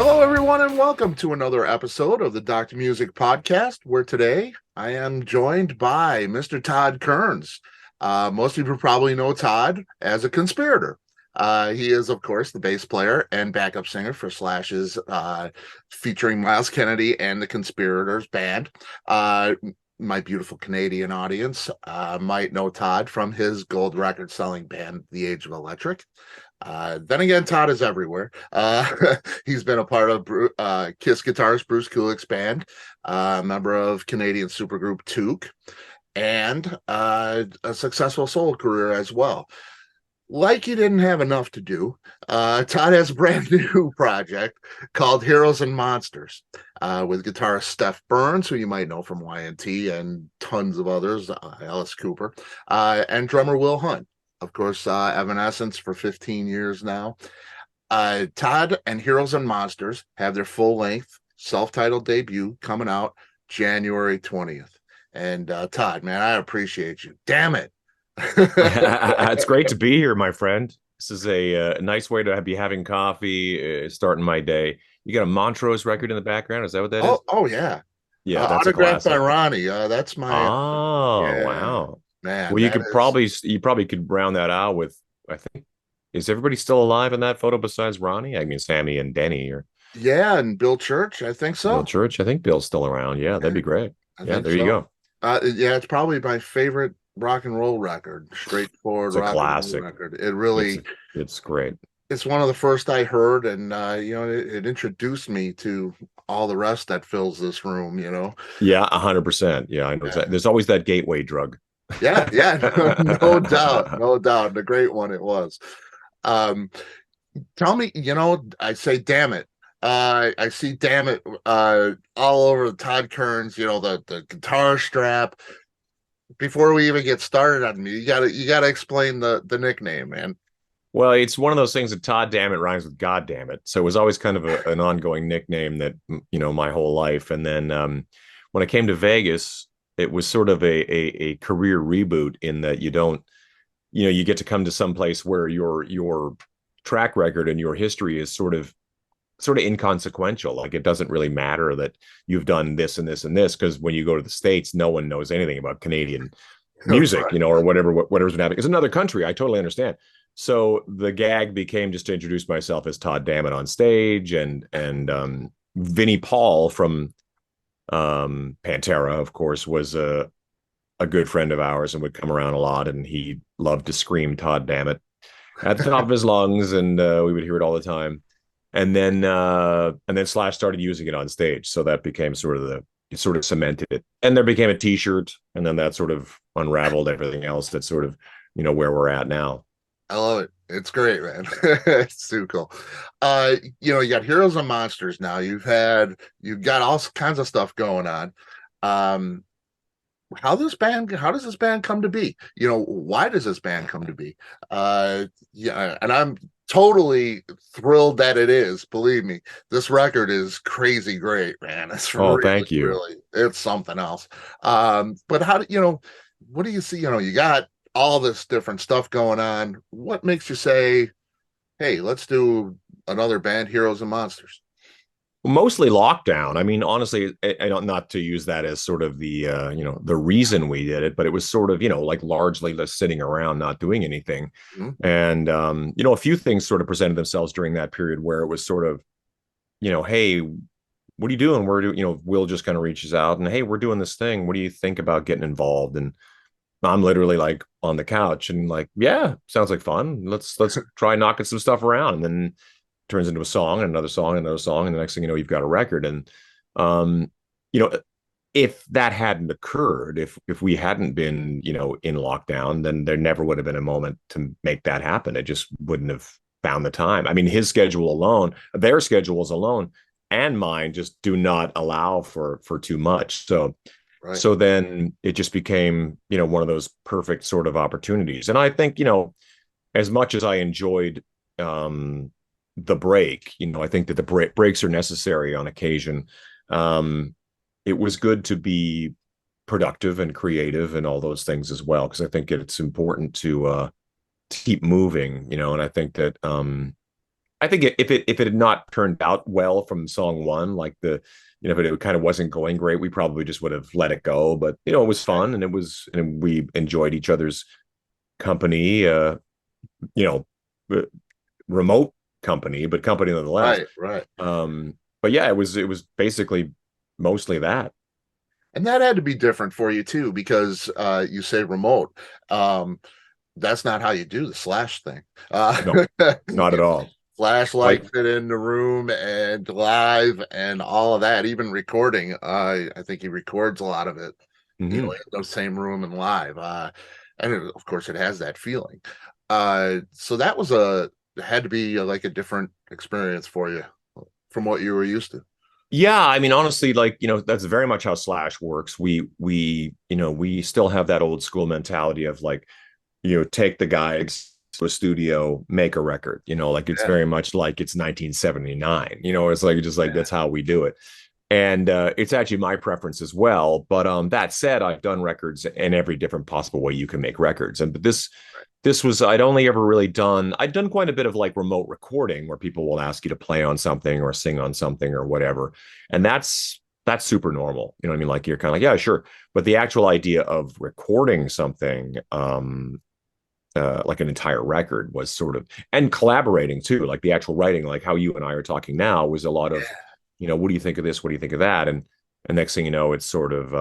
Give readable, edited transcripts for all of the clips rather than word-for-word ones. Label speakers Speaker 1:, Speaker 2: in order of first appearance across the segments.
Speaker 1: Hello, everyone, and welcome to another episode of the Dr. Music Podcast, where today I am joined by Mr. Todd Kerns. Most people probably know Todd as a conspirator. He is, of course, the bass player and backup singer for Slash's featuring Miles Kennedy and the Conspirators band. My beautiful Canadian audience might know Todd from his gold record selling band, The Age of Electric. Then again, Todd is everywhere. He's been a part of Kiss guitarist Bruce Kulick's band, a member of Canadian supergroup Toque, and a successful solo career as well. Like he didn't have enough to do, Todd has a brand new project called Heroes and Monsters with guitarist Stef Burns, who you might know from Y&T and tons of others, Alice Cooper, and drummer Will Hunt. Of course, Evanescence for 15 years now. Todd and Heroes and Monsters have their full-length, self-titled debut coming out January 20th. And Todd, man, I appreciate you. Damn it.
Speaker 2: It's great to be here, my friend. This is a nice way to be having coffee, starting my day. You got a Montrose record in the background. Is that what that is?
Speaker 1: Oh yeah.
Speaker 2: Yeah, that's a
Speaker 1: Autographed by
Speaker 2: classic.
Speaker 1: Ronnie. That's my
Speaker 2: Oh,
Speaker 1: yeah,
Speaker 2: wow.
Speaker 1: man.
Speaker 2: Well,
Speaker 1: That is
Speaker 2: you probably could round that out with, I think, is everybody still alive in that photo besides Ronnie? I mean, Sammy and Denny or
Speaker 1: yeah, and Bill Church, I think
Speaker 2: Bill
Speaker 1: so.
Speaker 2: Church. I think Bill's still around. Yeah, that'd
Speaker 1: Yeah,
Speaker 2: be great.
Speaker 1: I
Speaker 2: Yeah,
Speaker 1: think
Speaker 2: there you
Speaker 1: so.
Speaker 2: go.
Speaker 1: Yeah, it's probably my favorite rock and roll record, straightforward
Speaker 2: It's a
Speaker 1: rock and roll
Speaker 2: classic.
Speaker 1: record. It really
Speaker 2: It's great.
Speaker 1: it's one of the first I heard, and it introduced me to all the rest that fills this room.
Speaker 2: Yeah, 100%. Yeah, I know
Speaker 1: Yeah,
Speaker 2: exactly. There's always that gateway drug.
Speaker 1: yeah, no doubt, no doubt. And a great one it was. Um, Tell me, I say, damn it. I see, damn it, all over the Todd Kerns, the guitar strap. Before we even get started on me, you gotta explain the nickname, man.
Speaker 2: Well, it's one of those things that Todd damn it rhymes with God damn it. So it was always kind of an ongoing nickname that, my whole life. And then when I came to Vegas, it was sort of a career reboot in that you don't, you get to come to some place where your track record and your history is sort of inconsequential. Like it doesn't really matter that you've done this and this and this, because when you go to the States, no one knows anything about Canadian music,
Speaker 1: Right.
Speaker 2: or whatever's been happening. It's another country. I totally understand. So the gag became just to introduce myself as Todd Dammit on stage, and Vinnie Paul from Pantera, of course, was a good friend of ours and would come around a lot, and he loved to scream Todd Dammit at the top of his lungs, and we would hear it all the time. And then Slash started using it on stage, so that became it sort of cemented it. And there became a T-shirt, and then that sort of unraveled everything else. That's sort of where we're at now.
Speaker 1: I love it. It's great, man. It's too cool. You got Heroes and Monsters now. You've got all kinds of stuff going on. Um, how does this band come to be? Why does this band come to be? Yeah, and I'm totally thrilled that it is. Believe me, this record is crazy great, man. It's
Speaker 2: Oh,
Speaker 1: really,
Speaker 2: thank you.
Speaker 1: really, it's something else. But what do you see? You got all this different stuff going on. What makes you say, hey, let's do another band, Heroes and Monsters?
Speaker 2: Mostly lockdown. I mean, honestly, I don't, not to use that as sort of the reason we did it, but it was sort of like largely just sitting around not doing anything.
Speaker 1: Mhm.
Speaker 2: And a few things sort of presented themselves during that period where it was sort of, hey, what are you doing? We're doing, Will just kind of reaches out and, hey, we're doing this thing. What do you think about getting involved? And I'm literally like on the couch and like, yeah, sounds like fun. Let's try knocking some stuff around. And then turns into a song and another song and another song, and the next thing you know, you've got a record. And um, you know, if that hadn't occurred, if we hadn't been, in lockdown, then there never would have been a moment to make that happen. It just wouldn't have found the time. I mean, his schedule alone, their schedules alone, and mine just do not allow for too much. So
Speaker 1: Right.
Speaker 2: so then it just became, one of those perfect sort of opportunities. And I think, as much as I enjoyed the break, I think that the breaks are necessary on occasion. It was good to be productive and creative and all those things as well, because I think it's important to keep moving, and I think that I think if it had not turned out well from song one, like if it kind of wasn't going great, we probably just would have let it go. But it was fun, and we enjoyed each other's company. You know, remote company, but company nonetheless.
Speaker 1: Right, right.
Speaker 2: But yeah, it was basically mostly that.
Speaker 1: And that had to be different for you too, because you say remote. Um, that's not how you do the Slash thing.
Speaker 2: No, not at all.
Speaker 1: Flashlight
Speaker 2: Like,
Speaker 1: fit in the room and live and all of that, even recording. I think he records a lot of it,
Speaker 2: mhm.
Speaker 1: in the same room and live. Of course, it has that feeling. So that had to be like a different experience for you from what you were used to.
Speaker 2: Yeah, I mean, honestly, like, that's very much how Slash works. We still have that old school mentality of like, take the guys to a studio, make a record, like it's
Speaker 1: Yeah,
Speaker 2: very much like it's 1979, it's like, just like,
Speaker 1: yeah,
Speaker 2: that's how we do it. And it's actually my preference as well. But that said, I've done records in every different possible way you can make records. And but this was, I'd done quite a bit of like remote recording where people will ask you to play on something or sing on something or whatever. And that's super normal. You know what I mean? Like, you're kind of like, yeah, sure. But the actual idea of recording something, like an entire record, was sort of, and collaborating too, like the actual writing, like how you and I are talking now, was a lot of, what do you think of this? What do you think of that? And next thing you know, it's sort of,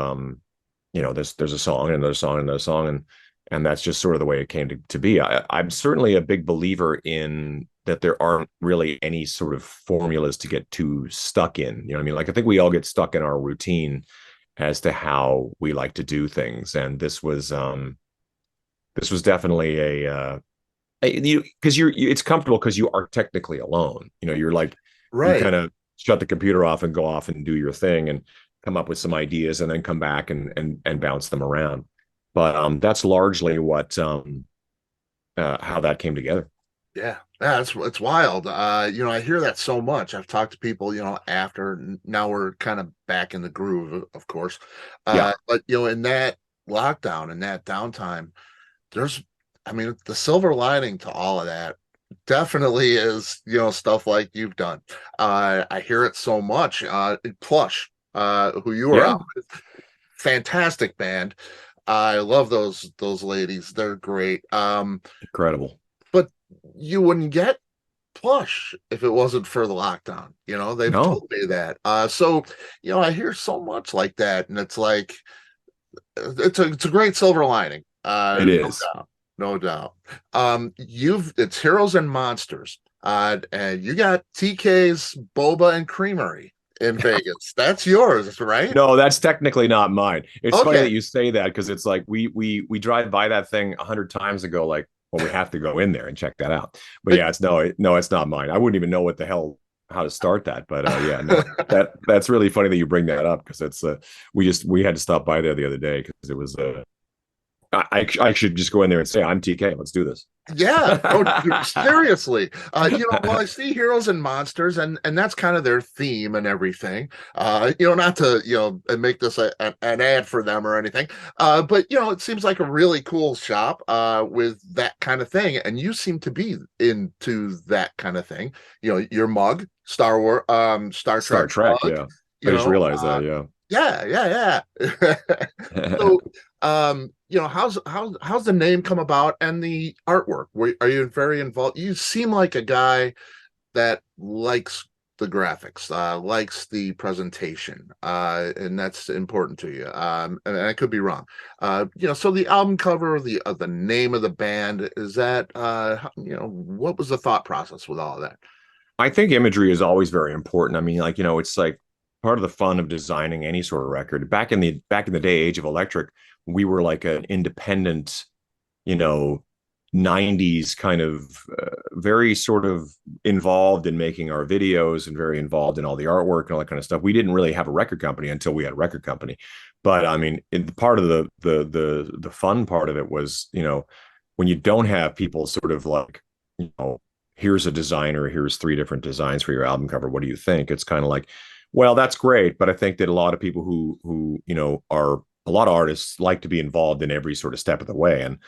Speaker 2: there's a song and another song and another song. And that's just sort of the way it came to be. I'm certainly a big believer in that there aren't really any sort of formulas to get too stuck in. You know what I mean? Like, I think we all get stuck in our routine as to how we like to do things. And this was definitely because it's comfortable because you are technically alone. You're like, you
Speaker 1: right.
Speaker 2: kind of shut the computer off and go off and do your thing and come up with some ideas and then come back and bounce them around. But that's largely what how that came together.
Speaker 1: Yeah, it's wild. I hear that so much. I've talked to people, now we're kind of back in the groove, of course.
Speaker 2: Yeah.
Speaker 1: But in that lockdown and that downtime, there's, I mean, the silver lining to all of that definitely is, stuff like you've done. I hear it so much. Plush, who you were
Speaker 2: Yeah.
Speaker 1: out with, fantastic band. I love those ladies. They're great.
Speaker 2: Incredible.
Speaker 1: But you wouldn't get Plush if it wasn't for the lockdown. They've
Speaker 2: No,
Speaker 1: told me that. So, I hear so much like that, and it's like it's a great silver lining.
Speaker 2: it
Speaker 1: No
Speaker 2: is.
Speaker 1: doubt, no doubt. It's Heroes and Monsters. And you got TK's Boba and Creamery in Vegas. That's yours, right?
Speaker 2: No, that's technically not mine. It's funny
Speaker 1: Okay.
Speaker 2: that you say that, because it's like we drive by that thing 100 times and go like, well, we have to go in there and check that out. But yeah, it's not mine. I wouldn't even know what the hell how to start that. But yeah, no, that's really funny that you bring that up, because it's we had to stop by there the other day because it was I should just go in there and say, I'm TK. Let's do this.
Speaker 1: Yeah, oh, seriously. Well, I see Heroes and Monsters, and that's kind of their theme and everything. Not to make this an ad for them or anything. But it seems like a really cool shop with that kind of thing, and you seem to be into that kind of thing. Your mug, Star Wars, Star
Speaker 2: Star
Speaker 1: Trek
Speaker 2: Trek,
Speaker 1: mug.
Speaker 2: yeah. I
Speaker 1: You
Speaker 2: just
Speaker 1: know,
Speaker 2: realized that, yeah.
Speaker 1: yeah, yeah, yeah. So, how's the name come about and the artwork? Are you very involved? You seem like a guy that likes the graphics, likes the presentation, and that's important to you. And I could be wrong. So the album cover, the name of the band, is that what was the thought process with all of that?
Speaker 2: I think imagery is always very important. I mean, like, it's like part of the fun of designing any sort of record. Back in the day, Age of Electric, we were like an independent, you know, 90s kind of very sort of involved in making our videos and very involved in all the artwork and all that kind of stuff. We didn't really have a record company until we had a record company. But I mean, part of the fun part of it was, when you don't have people sort of like, here's a designer, here's 3 different designs for your album cover. What do you think? It's kind of like, well, that's great, but I think that a lot of people who are a lot of artists like to be involved in every sort of step of the way, and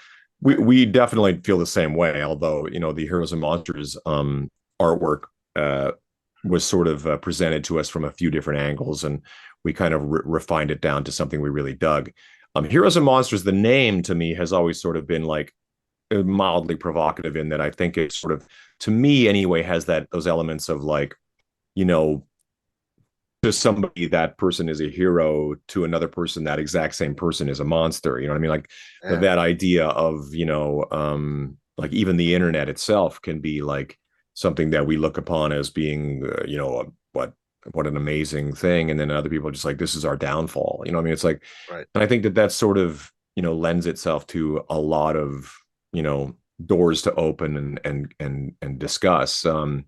Speaker 2: we definitely feel the same way. Although the Heroes and Monsters artwork was sort of presented to us from a few different angles, and we kind of refined it down to something we really dug. Heroes and Monsters, the name to me has always sort of been like mildly provocative in that I think it sort of, to me anyway, has those elements of like, you know, to somebody that person is a hero, to another person that exact same person is a monster. You know what I mean? Like
Speaker 1: Yeah.
Speaker 2: that idea of, like even the internet itself can be like something that we look upon as being, what an amazing thing, and then other people are just like, this is our downfall. You know what I mean? It's like,
Speaker 1: Right.
Speaker 2: and I think that sort of, lends itself to a lot of, doors to open and discuss. And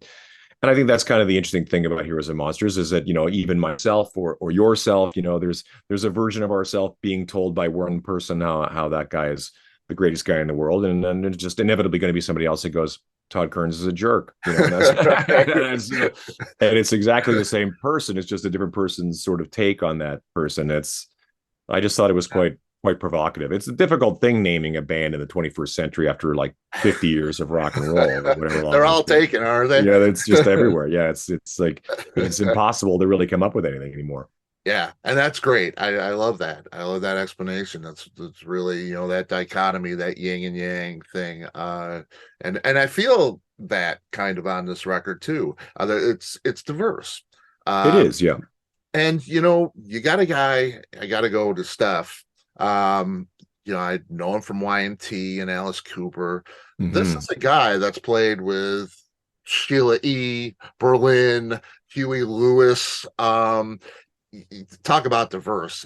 Speaker 2: I think that's kind of the interesting thing about Heroes and Monsters is that, even myself or yourself, there's a version of ourself being told by one person how that guy is the greatest guy in the world, and then it's just inevitably going to be somebody else that goes, Todd Kerns is a jerk, and that's, and it's exactly the same person. It's just a different person's sort of take on that person. I just thought it was quite provocative. It's a difficult thing naming a band in the 21st century after like 50 years of rock and roll or whatever.
Speaker 1: They're all taken, are they?
Speaker 2: Yeah, it's just everywhere. Yeah, it's like it's impossible to really come up with anything anymore.
Speaker 1: Yeah, and that's great. I love that. I love that explanation. That's really, that dichotomy, that yin and yang thing. And I feel that kind of on this record too. It's diverse.
Speaker 2: It is, yeah.
Speaker 1: And you got a guy, I gotta go to Stef. I know him from Y&T and Alice Cooper. This is a guy that's played with Sheila E., Berlin, Huey Lewis. Talk about diverse.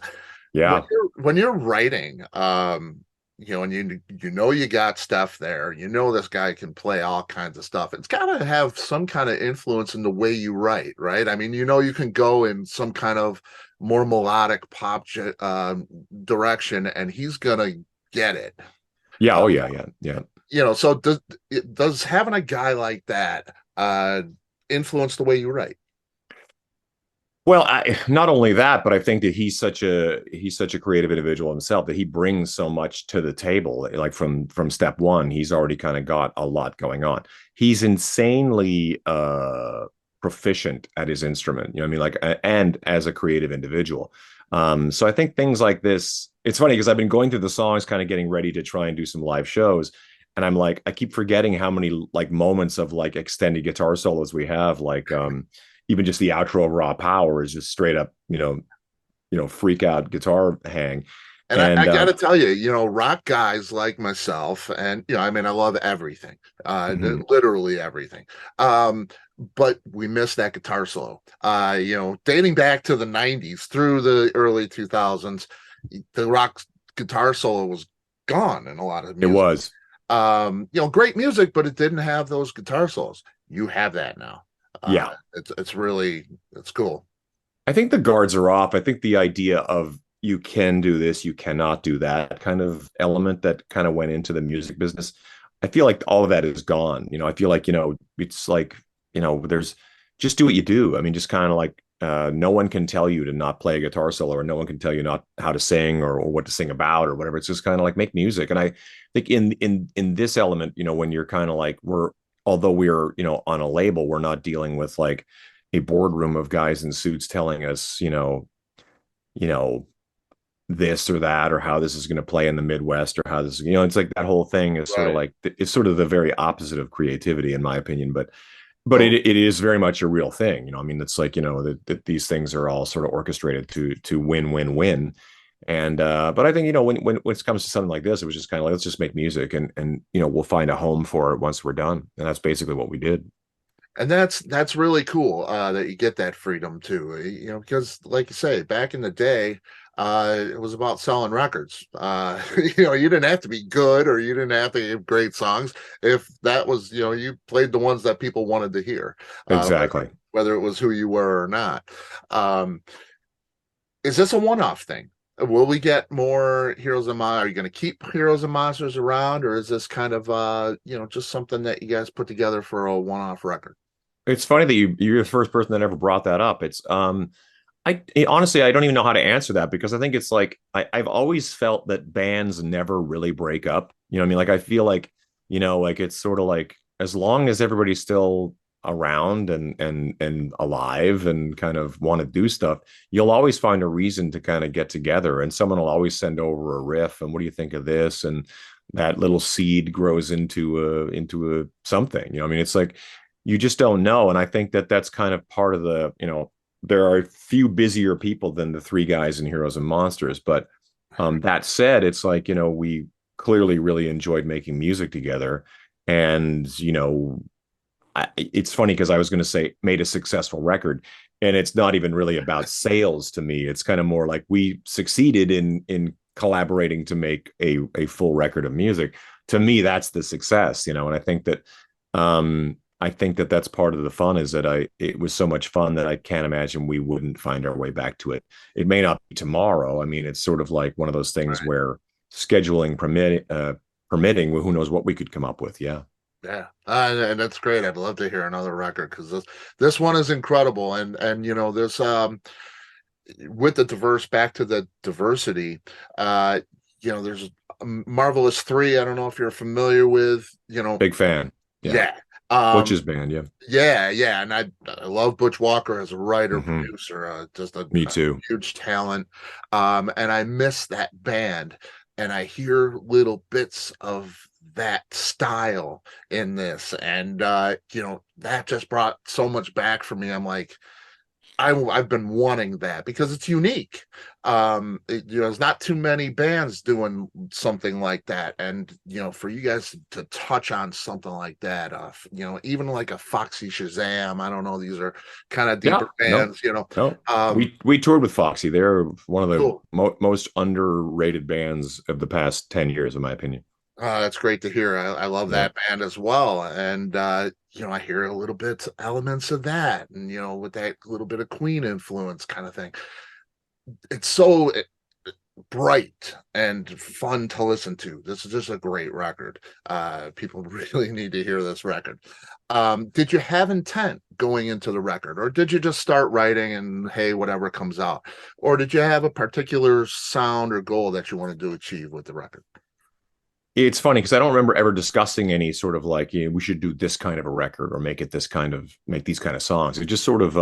Speaker 2: Yeah.
Speaker 1: When you're writing, and you got stuff there, this guy can play all kinds of stuff. It's got to have some kind of influence in the way you write, right? I mean, you can go in some kind of more melodic pop direction, and he's gonna get it.
Speaker 2: Yeah. Oh yeah.
Speaker 1: So does having a guy like that influence the way you write?
Speaker 2: Well, not only that, but I think that he's such a creative individual himself that he brings so much to the table. Like from step one, he's already kind of got a lot going on. He's insanely proficient at his instrument. You know what I mean? Like, and as a creative individual. So I think things like this. It's funny because I've been going through the songs, kind of getting ready to try and do some live shows, and I'm like, I keep forgetting how many like moments of like extended guitar solos we have, like. Even just the outro of Raw Power is just straight up, freak out guitar hang.
Speaker 1: And I got to tell you, rock guys like myself, and I mean, I love everything, literally everything. But we miss that guitar solo. Dating back to the '90s through the early 2000s, the rock guitar solo was gone in a lot of music.
Speaker 2: It was,
Speaker 1: great music, but it didn't have those guitar solos. You have that now.
Speaker 2: Yeah,
Speaker 1: it's cool.
Speaker 2: I think the guards are off. I think the idea of you can do this, you cannot do that kind of element that kind of went into the music business. I feel like all of that is gone. I feel like, it's like, there's just do what you do. I mean, just kind of like no one can tell you to not play a guitar solo, or no one can tell you not how to sing or what to sing about or whatever. It's just kind of like make music. And I think in this element, when you're kind of like although we're, on a label, we're not dealing with like a boardroom of guys in suits telling us, this or that, or how this is going to play in the Midwest, or how this, it's like that whole thing is sort of like, it's sort of the very opposite of creativity, in my opinion. But it is very much a real thing. I mean, it's like, that these things are all sort of orchestrated to win. And but I think when it comes to something like this, it was just kind of like, let's just make music and we'll find a home for it once we're done, and that's basically what we did.
Speaker 1: And that's really cool that you get that freedom too, because like you say, back in the day, it was about selling records. You didn't have to be good, or you didn't have to have great songs. If that was, you played the ones that people wanted to hear,
Speaker 2: Exactly.
Speaker 1: Whether it was who you were or not. Is this a one-off thing? Will we get more Heroes and Monsters? Are you going to keep Heroes and Monsters around, or is this kind of just something that you guys put together for a one-off record?
Speaker 2: It's funny that you're the first person that ever brought that up. It's honestly, I don't even know how to answer that, because I think it's like I've always felt that bands never really break up. You know what I mean? Like I feel like, like it's sort of like, as long as everybody's still around and alive and kind of want to do stuff, you'll always find a reason to kind of get together, and someone will always send over a riff and what do you think of this, and that little seed grows into a something. I mean, it's like you just don't know. And I think that that's kind of part of the, there are a few busier people than the three guys in Heroes and Monsters, but that said, it's like, we clearly really enjoyed making music together. And it's funny because I was going to say made a successful record, and it's not even really about sales to me. It's kind of more like we succeeded in collaborating to make a full record of music. To me, that's the success, and I think that that's part of the fun, is that it was so much fun that I can't imagine we wouldn't find our way back to it. It may not be tomorrow. I mean, it's sort of like one of those things where scheduling permitting, who knows what we could come up with. Yeah.
Speaker 1: Yeah, and that's great. I'd love to hear another record, because this one is incredible, and this with the diverse, back to the diversity. There's Marvelous 3. I don't know if you're familiar with.
Speaker 2: Big fan.
Speaker 1: Yeah.
Speaker 2: Butch's band.
Speaker 1: Yeah, and I love Butch Walker as a writer,
Speaker 2: Mhm.
Speaker 1: producer, just
Speaker 2: Me too.
Speaker 1: huge talent. And I miss that band, and I hear little bits of that style in this, and that just brought so much back for me. I'm like, I've been wanting that because it's unique. There's not too many bands doing something like that, and for you guys to touch on something like that, even like a Foxy Shazam. I don't know; these are kind of deeper bands.
Speaker 2: No. We toured with Foxy. They're one of the
Speaker 1: Cool.
Speaker 2: most underrated bands of the past 10 years, in my opinion.
Speaker 1: That's great to hear. I love
Speaker 2: Yeah.
Speaker 1: that band as well. And I hear a little bit elements of that, and with that little bit of Queen influence kind of thing. It's so bright and fun to listen to. This is just a great record. People really need to hear this record. Did you have intent going into the record, or did you just start writing and hey, whatever comes out? Or did you have a particular sound or goal that you wanted to achieve with the record?
Speaker 2: It's funny because I don't remember ever discussing any sort of like, we should do this kind of a record or make these kind of songs. It just sort of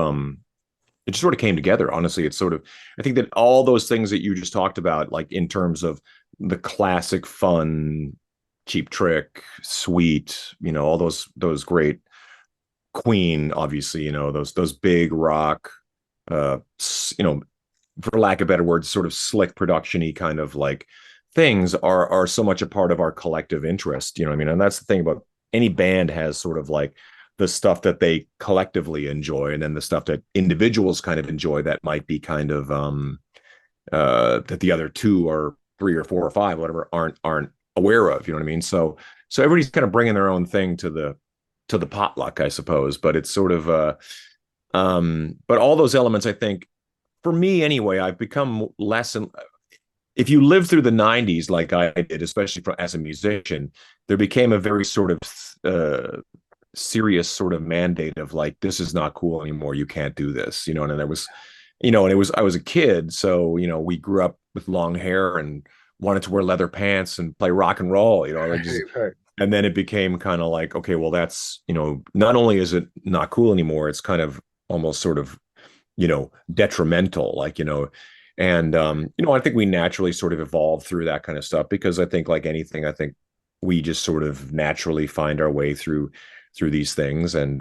Speaker 2: came together. Honestly, it's sort of, I think that all those things that you just talked about, like in terms of the classic fun, Cheap Trick, Sweet, all those great Queen, obviously, those big rock, for lack of better words, sort of slick production-y kind of like things are so much a part of our collective interest. You know what I mean? And that's the thing about any band, has sort of like the stuff that they collectively enjoy, and then the stuff that individuals kind of enjoy that might be kind of that the other two or three or four or five, whatever, aren't aware of. You know what I mean? So everybody's kind of bringing their own thing to the potluck, I suppose. But it's sort of but all those elements, I think, for me anyway, I've become less and if you live through the 90s like I did, especially as a musician, there became a very sort of serious sort of mandate of like, this is not cool anymore. You can't do this, and there was, and I was a kid. So, we grew up with long hair and wanted to wear leather pants and play rock and roll, and then it became kind of like, okay, well, that's, not only is it not cool anymore, it's kind of almost sort of, detrimental, like, and, I think we naturally sort of evolved through that kind of stuff, because I think like anything, I think we just sort of naturally find our way through these things. And,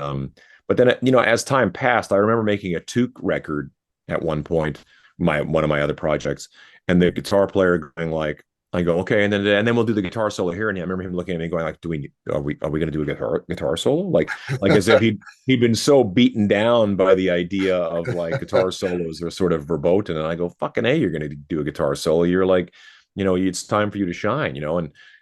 Speaker 2: but then, as time passed, I remember making a Toque record at one point, one of my other projects, and the guitar player going like, I go, okay, and then we'll do the guitar solo here. And I remember him looking at me going like, are we going to do a guitar solo? Like as if he'd been so beaten down by the idea of like guitar solos are sort of verboten. And I go, fucking A, you're going to do a guitar solo. You're like, it's time for you to shine,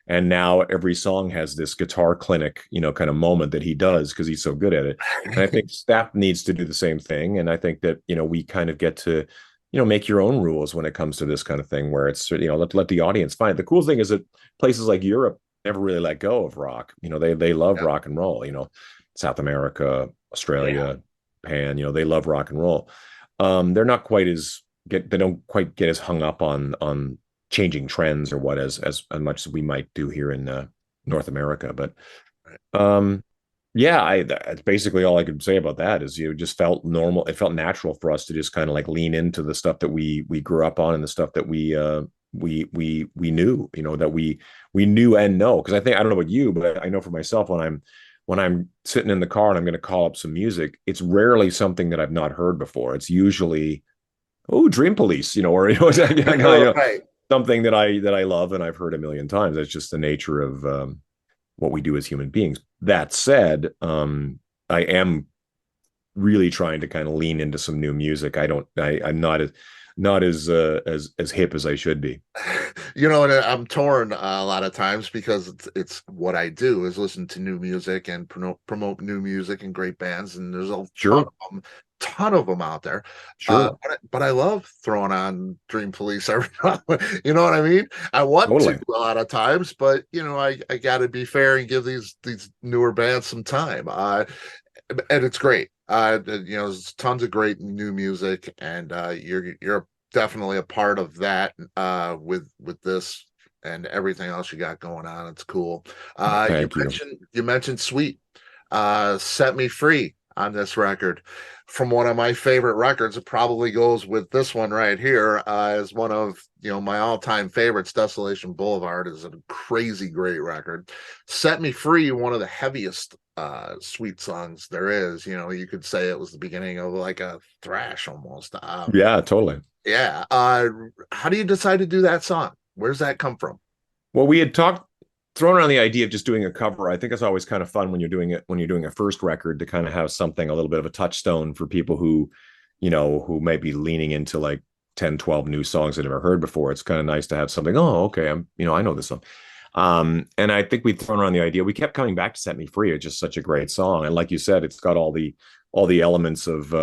Speaker 2: and now every song has this guitar clinic, kind of moment that he does because he's so good at it. And I think Stef needs to do the same thing. And I think that, we kind of get to, make your own rules when it comes to this kind of thing, where it's, let the audience find. The cool thing is that places like Europe never really let go of rock. They love rock and roll, South America, Australia, Japan, they love rock and roll. They're not quite they don't quite get as hung up on changing trends or what as much as we might do here in North America. But Yeah, that's basically all I could say about that is, it just felt normal. It felt natural for us to just kind of like lean into the stuff that we grew up on and the stuff that we knew, that we knew and know. Because I don't know about you, but I know for myself when I'm sitting in the car and I'm going to call up some music, it's rarely something that I've not heard before. It's usually, oh, Dream Police, or
Speaker 1: Right.
Speaker 2: something that I love and I've heard a million times. That's just the nature of what we do as human beings. That said, I am really trying to kind of lean into some new music. I'm not as hip as I should be.
Speaker 1: And I'm torn a lot of times because it's what I do is listen to new music and promote new music and great bands, and there's a
Speaker 2: Sure,
Speaker 1: ton of them out there.
Speaker 2: sure,
Speaker 1: But I love throwing on Dream Police every now. You know what I mean? I want to
Speaker 2: totally.
Speaker 1: a lot of times, but I got to be fair and give these newer bands some time. And it's great. There's tons of great new music, and you're definitely a part of that with this and everything else you got going on. It's cool. You
Speaker 2: Thank you.
Speaker 1: mentioned Sweet, Set Me Free on this record. From one of my favorite records, it probably goes with this one right here, as one of my all-time favorites. Desolation Boulevard is a crazy great record. Set Me Free, one of the heaviest Sweet songs there is. You could say it was the beginning of like a thrash almost.
Speaker 2: Yeah, totally.
Speaker 1: Yeah. How do you decide to do that song? Where's that come from?
Speaker 2: Well, we had thrown around the idea of just doing a cover. I think it's always kind of fun when you're doing a first record to kind of have something, a little bit of a touchstone for people who might be leaning into like 10, 12 new songs they've never heard before. It's kind of nice to have something. Oh, okay, I know this song. And I think we'd thrown around the idea. We kept coming back to Set Me Free. It's just such a great song. And like you said, it's got all the elements of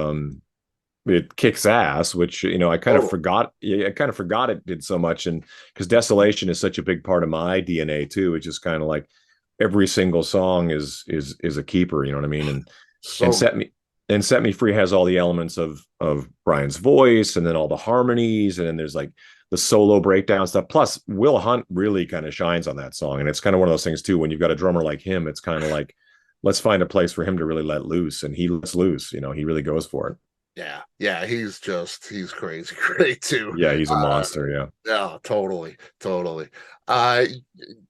Speaker 2: it kicks ass, which I kind of
Speaker 1: Oh,
Speaker 2: forgot. I kind of forgot it did so much, and because Desolation is such a big part of my DNA too. It's just kind of like every single song is a keeper. You know what I mean? And
Speaker 1: so
Speaker 2: Set Me Free has all the elements of Brian's voice, and then all the harmonies, and then there's like the solo breakdown stuff. Plus, Will Hunt really kind of shines on that song, and it's kind of one of those things too. When you've got a drummer like him, it's kind of like, let's find a place for him to really let loose, and he lets loose. He really goes for it.
Speaker 1: yeah, he's crazy great too.
Speaker 2: Yeah, he's a
Speaker 1: Uh,
Speaker 2: monster. Yeah.
Speaker 1: yeah, totally. Uh,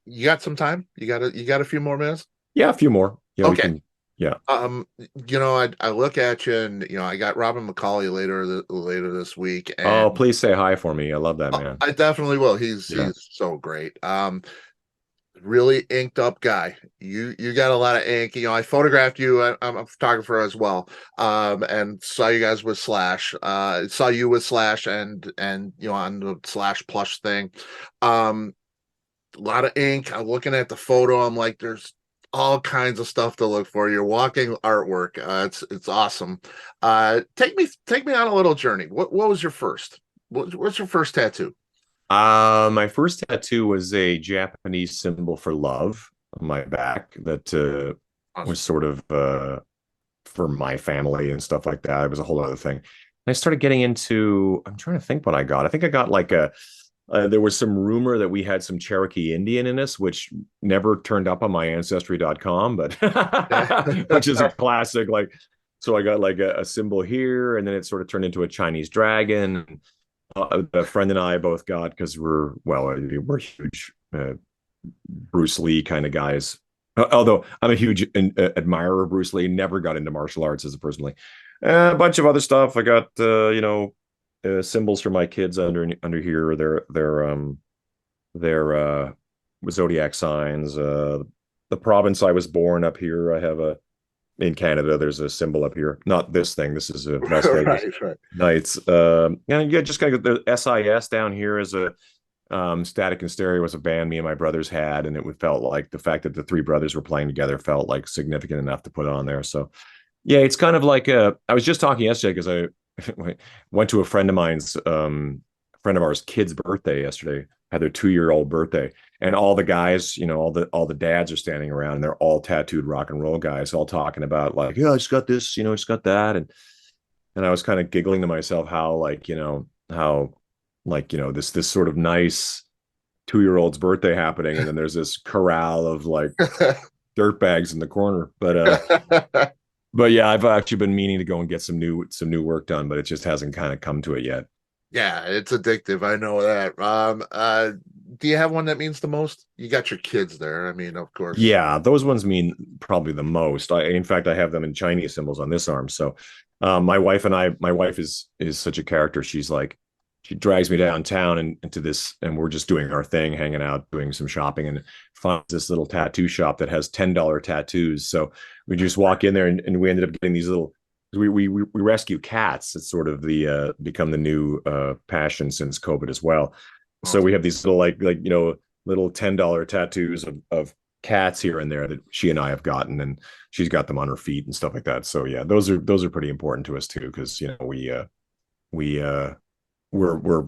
Speaker 1: you got some time? You got a few more minutes?
Speaker 2: Yeah, a few more. Yeah, we
Speaker 1: Okay.
Speaker 2: can. Yeah.
Speaker 1: I look at you, and I got Robin McCauley later this week,
Speaker 2: Oh,
Speaker 1: and
Speaker 2: please say hi for me. I love that man.
Speaker 1: I definitely will. He's
Speaker 2: Yeah.
Speaker 1: he's so great. Really inked up guy. You got a lot of ink. I photographed you. I'm a photographer as well. And saw you guys with Slash. Saw you with Slash, and on the Slash plush thing. A lot of ink. I'm looking at the photo. I'm like, there's all kinds of stuff to look for. You're walking artwork. It's awesome. Take me on a little journey. What was your first? What's your first tattoo?
Speaker 2: My first tattoo was a Japanese symbol for love on my back that was
Speaker 1: Awesome.
Speaker 2: sort of for my family and stuff like that. It was a whole other thing. And I started getting into, I'm trying to think what I got. I think I got like there was some rumor that we had some Cherokee Indian in us, which never turned up on my ancestry.com, but which is a classic. Like, so I got like a symbol here, and then it sort of turned into a Chinese dragon. A friend and I both got, because we're huge Bruce Lee kind of guys. Although I'm a huge admirer of Bruce Lee, never got into martial arts as a personally. A bunch of other stuff. I got symbols for my kids under here. Their zodiac signs. The province I was born up here. I have in Canada. There's a symbol up here. Not this thing. This is a Las Vegas
Speaker 1: Right.
Speaker 2: Knights. And yeah, just kind of the SIS down here is a Static and Stereo was a band me and my brothers had, and it felt like the fact that the three brothers were playing together felt like significant enough to put on there. So yeah, it's kind of like I was just talking yesterday because I went to a friend of ours kid's birthday yesterday, had their 2-year-old birthday, and all the guys, all the dads are standing around, and they're all tattooed rock and roll guys, all talking about like, yeah, I just got this, I just got that, and I was kind of giggling to myself how this sort of nice 2-year-old's birthday happening, and then there's this corral of like dirt bags in the corner. But yeah, I've actually been meaning to go and get some new work done, but it just hasn't kind of come to it yet.
Speaker 1: Yeah, it's addictive. I know that. Do you have one that means the most? You got your kids there. I mean, of course.
Speaker 2: Yeah, those ones mean probably the most. In fact, I have them in Chinese symbols on this arm. So, my wife is such a character. She's like, she drags me downtown and into this, and we're just doing our thing, hanging out, doing some shopping, and finds this little tattoo shop that has $10 tattoos. So we just walk in there, and we ended up getting these little. We rescue cats. It's sort of the become the new passion since COVID as well. So we have these little little $10 tattoos of cats here and there that she and I have gotten, and she's got them on her feet and stuff like that. So yeah, those are pretty important to us too, because we're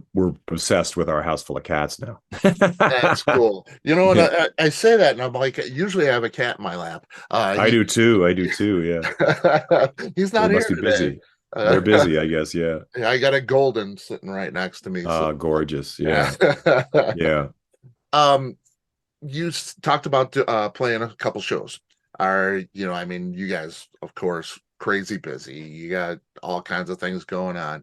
Speaker 2: obsessed with our house full of cats now.
Speaker 1: That's cool. You know, and
Speaker 2: Yeah,
Speaker 1: I say that, and I'm like, usually I have a cat in my lap.
Speaker 2: I do too. I do too. Yeah,
Speaker 1: He's
Speaker 2: they
Speaker 1: not here
Speaker 2: must be
Speaker 1: today.
Speaker 2: busy. They're busy, I guess. Yeah.
Speaker 1: I got a golden sitting right next to me. So
Speaker 2: Gorgeous. Yeah. Yeah.
Speaker 1: um, talked about playing a couple shows. I mean, you guys, of course, crazy busy. You got all kinds of things going on.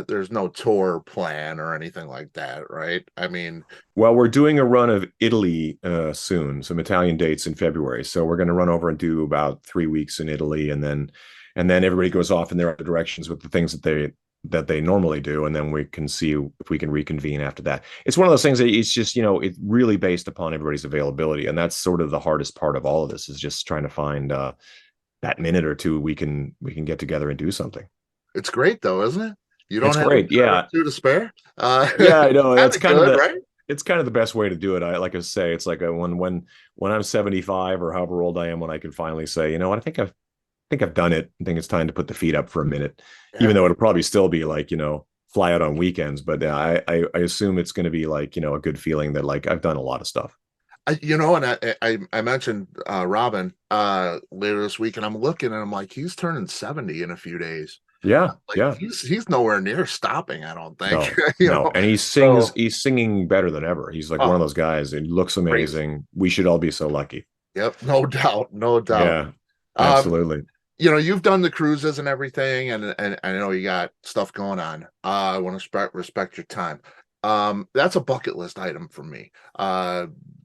Speaker 1: There's no tour plan or anything like that, right? I mean,
Speaker 2: Well, we're doing a run of Italy soon, some Italian dates in February. So we're going to run over and do about 3 weeks in Italy, and then everybody goes off in their other directions with the things that they normally do, and then we can see if we can reconvene after that. It's one of those things that it's just it's really based upon everybody's availability, and that's sort of the hardest part of all of this is just trying to find that minute or two we can get together and do something.
Speaker 1: it's great though, isn't it? You don't
Speaker 2: It's
Speaker 1: have
Speaker 2: great, yeah.
Speaker 1: two to spare.
Speaker 2: Yeah, I know.
Speaker 1: Kind
Speaker 2: That's
Speaker 1: of
Speaker 2: kind of
Speaker 1: good,
Speaker 2: the
Speaker 1: right?
Speaker 2: it's kind of the best way to do it. I like I say, it's like when I'm 75 or however old I am, when I can finally say, you know what, I think I've done it. I think it's time to put the feet up for a minute,
Speaker 1: Yeah.
Speaker 2: even though it'll probably still be like, fly out on weekends. But I assume it's going to be like, a good feeling that like I've done a lot of stuff.
Speaker 1: And I mentioned Robin later this week, and I'm looking and I'm like, he's turning 70 in a few days.
Speaker 2: Yeah.
Speaker 1: Like
Speaker 2: Yeah.
Speaker 1: he's nowhere near stopping, I don't think.
Speaker 2: No, no. And
Speaker 1: So
Speaker 2: he's singing better than ever. He's like one of
Speaker 1: oh,
Speaker 2: those guys. It looks
Speaker 1: crazy.
Speaker 2: amazing. We should all be so lucky.
Speaker 1: Yep, no doubt, no doubt.
Speaker 2: Yeah,
Speaker 1: Um,
Speaker 2: absolutely.
Speaker 1: you've done the cruises and everything, and I know you got stuff going on. I want to respect your time. That's a bucket list item for me.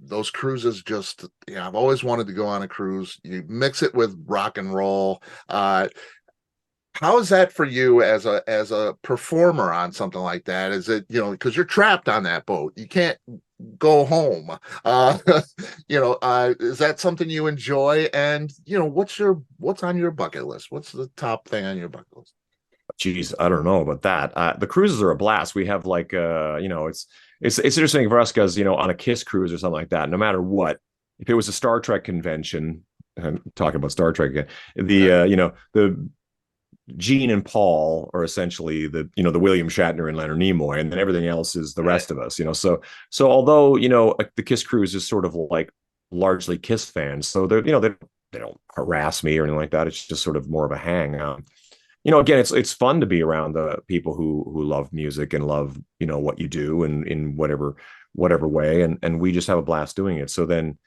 Speaker 1: Those cruises just, I've always wanted to go on a cruise. You mix it with rock and roll. How is that for you as a performer on something like that? Is it, because you're trapped on that boat, you can't go home. Uh, is that something you enjoy? And what's on your bucket list? What's the top thing on your bucket list?
Speaker 2: Geez, I don't know about that. The cruises are a blast. We have like, it's interesting for us because on a Kiss cruise or something like that, no matter what, if it was a Star Trek convention, and talking about Star Trek again, the Gene and Paul are essentially the William Shatner and Leonard Nimoy, and then everything else is the rest of us. So although the Kiss cruise is sort of like largely Kiss fans, so they don't harass me or anything like that. It's just sort of more of a hang. Again, it's fun to be around the people who love music and love what you do and in whatever way, and we just have a blast doing it. So then,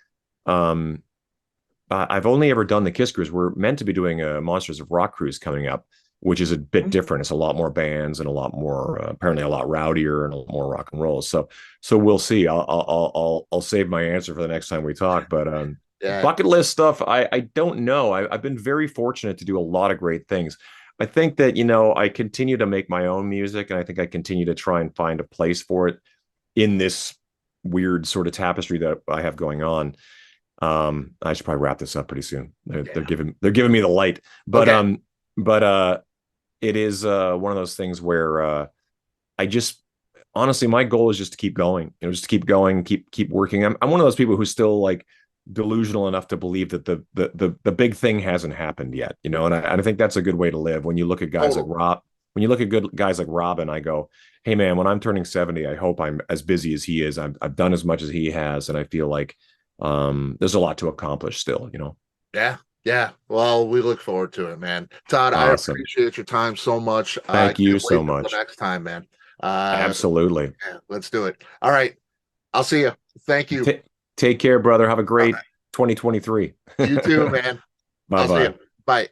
Speaker 2: I've only ever done the Kiss cruise. We're meant to be doing a Monsters of Rock cruise coming up, which is a bit different. It's a lot more bands and a lot more apparently a lot rowdier and a lot more rock and roll. So we'll see. I'll save my answer for the next time we talk. But
Speaker 1: Yeah.
Speaker 2: bucket list stuff, I don't know. I've been very fortunate to do a lot of great things. I think that I continue to make my own music, and I think I continue to try and find a place for it in this weird sort of tapestry that I have going on. I should probably wrap this up pretty soon. They're giving me the light, but
Speaker 1: Okay.
Speaker 2: it is one of those things where I just honestly, my goal is just to keep going. Just to keep going, keep working. I'm one of those people who's still like delusional enough to believe that the big thing hasn't happened yet. And I think that's a good way to live. When you look at guys like
Speaker 1: Totally.
Speaker 2: Rob, when you look at good guys like Robin, I go, hey man, when I'm turning 70, I hope I'm as busy as he is. I've done as much as he has, and I feel like there's a lot to accomplish still.
Speaker 1: Yeah. Yeah. Well, we look forward to it, man. Todd, I
Speaker 2: Awesome.
Speaker 1: appreciate your time so much.
Speaker 2: Thank you
Speaker 1: Can't
Speaker 2: so
Speaker 1: wait till the
Speaker 2: much.
Speaker 1: next time, man. Uh,
Speaker 2: Absolutely.
Speaker 1: yeah, let's do it. All right. I'll see you. Thank you.
Speaker 2: Take care, brother. Have a
Speaker 1: Bye.
Speaker 2: great 2023.
Speaker 1: You too, man.
Speaker 2: Bye
Speaker 1: I'll see
Speaker 2: bye.
Speaker 1: you. Bye.